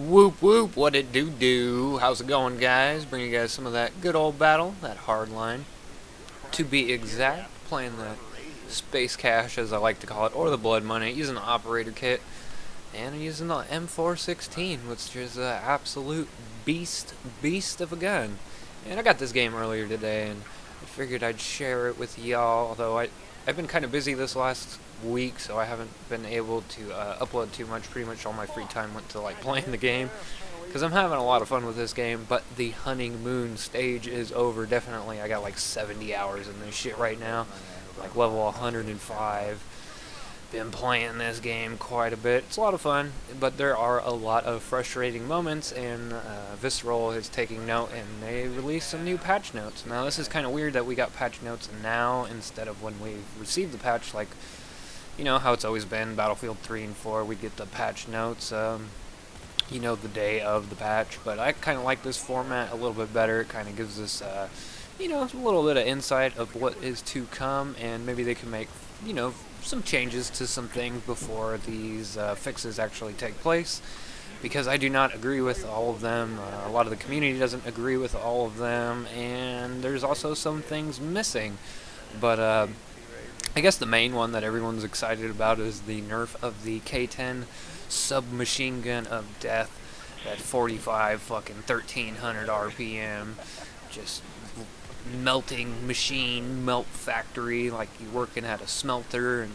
Whoop whoop, what it do? How's it going, guys? Bring you guys some of that good old battle, that hardline. To be exact, playing the Space Cash, as I like to call it, or the Blood Money, using the Operator Kit, and using the M416, which is an absolute beast of a gun. And I got this game earlier today, and I figured I'd share it with y'all, although I've been kind of busy this last week, so I haven't been able to upload too much. Pretty much all my free time went to like playing the game, because I'm having a lot of fun with this game. But the honeymoon stage is over. Definitely, I got like 70 hours in this shit right now, like level 105. Been playing this game quite a bit. It's a lot of fun, but there are a lot of frustrating moments, and Visceral is taking note, and they released some new patch notes. Now, this is kind of weird that we got patch notes now instead of when we received the patch, like, you know, how it's always been, Battlefield 3 and 4, we get the patch notes, you know, the day of the patch. But I kind of like this format a little bit better. It kind of gives us, you know, a little bit of insight of what is to come, and maybe they can make, you know, some changes to some things before these fixes actually take place, because I do not agree with all of them. A lot of the community doesn't agree with all of them, and there's also some things missing. But I guess the main one that everyone's excited about is the nerf of the K10 submachine gun of death at 45 fucking 1300 RPM, just melting machine, melt factory, like you're working at a smelter, and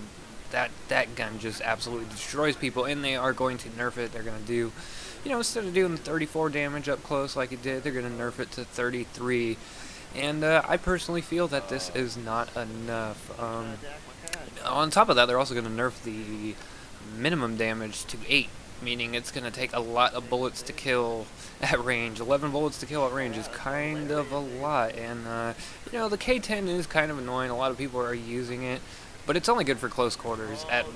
that gun just absolutely destroys people. And they are going to nerf it. They're going to do, you know, instead of doing 34 damage up close like it did, they're going to nerf it to 33. And I personally feel that this is not enough. On top of that, they're also going to nerf the minimum damage to 8, meaning it's going to take a lot of bullets to kill at range. 11 bullets to kill at range is kind of a lot, and you know, the K10 is kind of annoying. A lot of people are using it, but it's only good for close quarters. At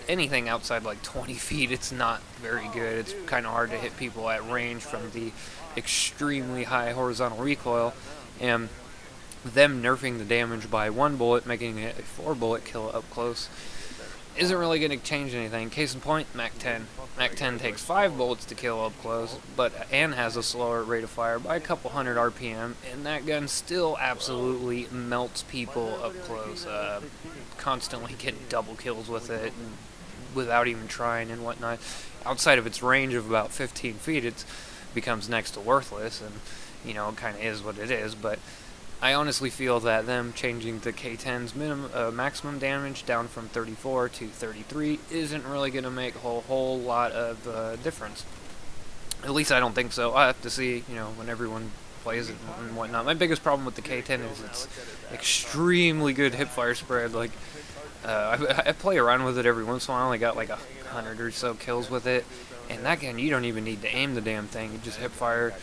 anything outside like 20 feet, it's not very good. It's kind of hard to hit people at range from the extremely high horizontal recoil, and them nerfing the damage by 1 bullet, making it a 4-bullet kill up close, isn't really going to change anything. Case in point, Mac10. Mac10 takes 5 bullets to kill up close, and has a slower rate of fire by a couple hundred RPM, and that gun still absolutely melts people up close. Constantly getting double kills with it, and without even trying and whatnot. Outside of its range of about 15 feet, it becomes next to worthless, and, you know, it kind of is what it is. But I honestly feel that them changing the K10's maximum damage down from 34 to 33 isn't really going to make a whole lot of difference. At least I don't think so. I have to see, you know, when everyone plays it and whatnot. My biggest problem with the K10 is its extremely good hipfire spread. Like, I play around with it every once in a while. I only got like 100 or so kills with it. And that gun, you don't even need to aim the damn thing. You just hipfire,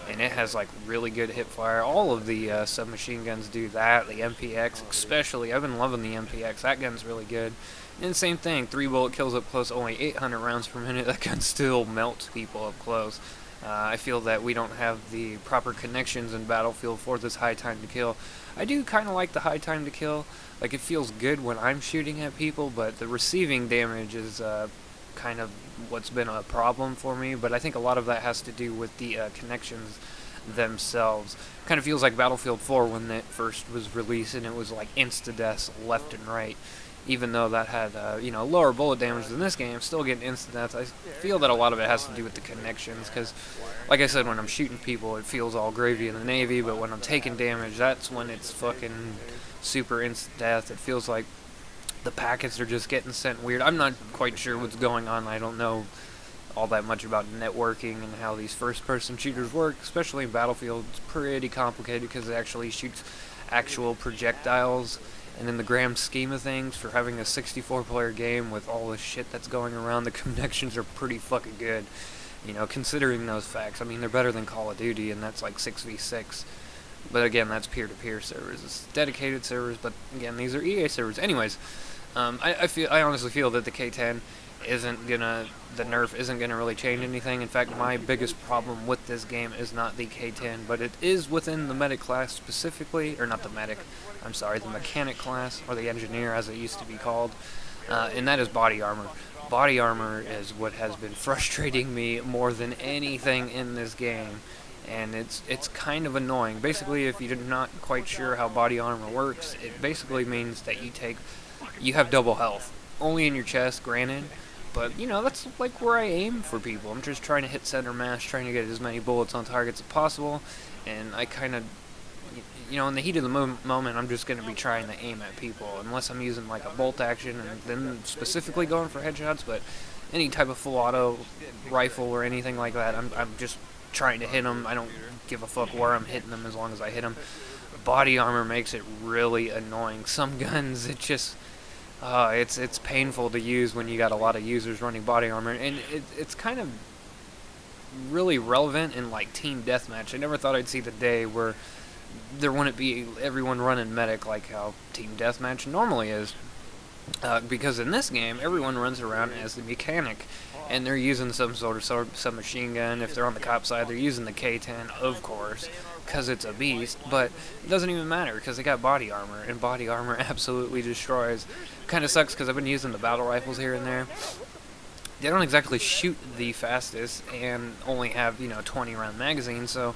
and it has like really good hipfire. All of the submachine guns do that. The MPX especially. I've been loving the MPX. That gun's really good. And same thing, 3-bullet kills up close, only 800 rounds per minute. That gun still melts people up close. I feel that we don't have the proper connections in Battlefield for this high time to kill. I do kind of like the high time to kill. Like, it feels good when I'm shooting at people, but the receiving damage is kind of what's been a problem for me. But I think a lot of that has to do with the connections themselves. Kind of feels like Battlefield 4 when it first was released, and it was like insta-deaths left and right. Even though that had, you know, lower bullet damage than this game, still getting instant deaths. I feel that a lot of it has to do with the connections, because, like I said, when I'm shooting people, it feels all gravy in the Navy, but when I'm taking damage, that's when it's fucking super instant death. It feels like the packets are just getting sent weird. I'm not quite sure what's going on. I don't know all that much about networking and how these first-person shooters work, especially in Battlefield. It's pretty complicated because it actually shoots actual projectiles. And in the grand scheme of things, for having a 64-player game with all the shit that's going around, the connections are pretty fucking good. You know, considering those facts. I mean, they're better than Call of Duty, and that's like 6v6. But again, that's peer-to-peer servers. It's dedicated servers, but again, these are EA servers. Anyways, I honestly feel that the K10 the nerf isn't gonna really change anything. In fact, my biggest problem with this game is not the K10, but it is within the medic class specifically, or not the medic, the mechanic class, or the engineer as it used to be called, and that is body armor. body armor is what has been frustrating me more than anything in this game. And it's kind of annoying. Basically, if you're not quite sure how body armor works, it basically means that you have double health. Only in your chest, granted, but you know, that's like where I aim for people. I'm just trying to hit center mass, trying to get as many bullets on targets as possible, and I kind of, you know, in the heat of the moment, I'm just going to be trying to aim at people, unless I'm using like a bolt action and then specifically going for headshots. But any type of full auto rifle or anything like that, I'm just trying to hit them. I don't give a fuck where I'm hitting them as long as I hit them. Body armor makes it really annoying. Some guns, it just, it's painful to use when you got a lot of users running body armor, and it's kind of really relevant in like team deathmatch. I never thought I'd see the day where there wouldn't be everyone running medic like how team deathmatch normally is. Because in this game, everyone runs around as the mechanic, and they're using some sort of submachine gun. If they're on the cop side, they're using the K10, of course, because it's a beast. But it doesn't even matter because they got body armor, and body armor absolutely destroys. Kind of sucks because I've been using the battle rifles here and there. They don't exactly shoot the fastest and only have, you know, 20 round magazines, so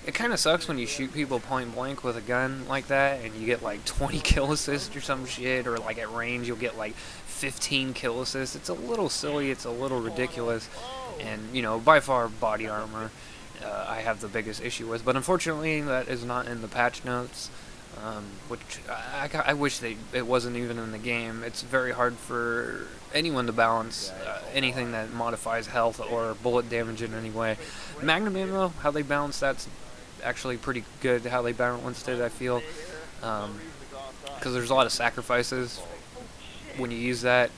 it kind of sucks when you shoot people point blank with a gun like that and you get like 20 kill assists or some shit, or like at range you'll get like 15 kill assists. It's a little silly, it's a little ridiculous, and you know, by far body armor I have the biggest issue with, but unfortunately that is not in the patch notes, which I wish it wasn't even in the game. It's very hard for anyone to balance anything that modifies health or bullet damage in any way. Magnum ammo, how they balance that's actually pretty good, how they balanced it, I feel, because there's a lot of sacrifices when you use that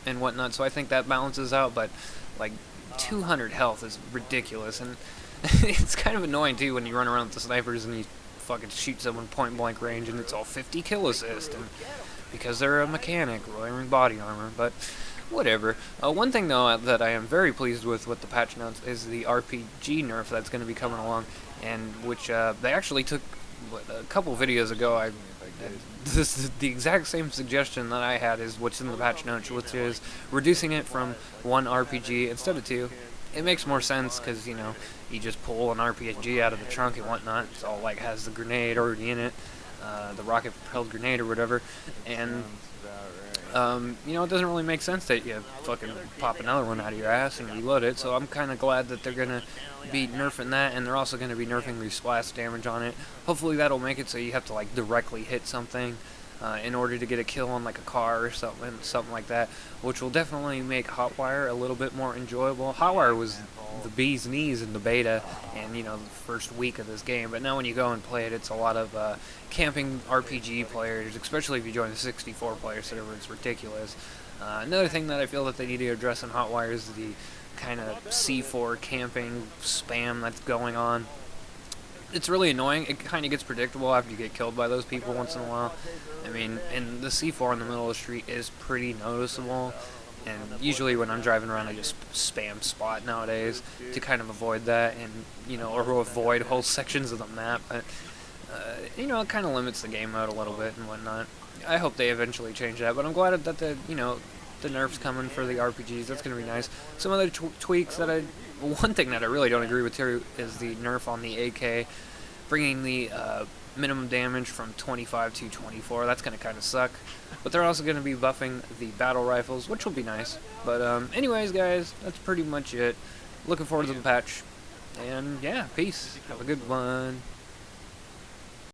and whatnot, so I think that balances out. But like 200 health is ridiculous, and it's kind of annoying too when you run around with the snipers and you fucking shoot someone point blank range and it's all 50 kill assist, and because they're a mechanic wearing body armor. But whatever. One thing though that I am very pleased with the patch notes is the RPG nerf that's going to be coming along, and which they actually took a couple videos ago. This is the exact same suggestion that I had is what's in the patch notes, which is reducing it from 1 RPG instead of 2. It makes more sense because, you know, you just pull an RPG out of the trunk and whatnot. It's all like has the grenade already in it, the rocket propelled grenade or whatever, and you know, it doesn't really make sense that you fucking pop another one out of your ass and reload it. So I'm kind of glad that they're gonna be nerfing that, and they're also gonna be nerfing the splash damage on it. Hopefully that'll make it so you have to like directly hit something in order to get a kill on like a car or something like that, which will definitely make Hotwire a little bit more enjoyable. Hotwire was the bee's knees in the beta and, you know, the first week of this game, but now when you go and play it, it's a lot of camping RPG players, especially if you join the 64 player server. It's ridiculous. Another thing that I feel that they need to address in Hotwire is the kind of C4 camping spam that's going on. It's really annoying. It kind of gets predictable after you get killed by those people once in a while. I mean, and the C4 in the middle of the street is pretty noticeable, and usually when I'm driving around I just spam spot nowadays to kind of avoid that, and, you know, or avoid whole sections of the map. But you know, it kind of limits the game mode a little bit and whatnot. I hope they eventually change that, but I'm glad that the nerf's coming for the RPGs. That's going to be nice. Some other tweaks that one thing that I really don't agree with here is the nerf on the AK, bringing the minimum damage from 25 to 24. That's going to kind of suck. But they're also going to be buffing the battle rifles, which will be nice. But anyways, guys, that's pretty much it. Looking forward to the patch. And yeah, peace. Have a good one.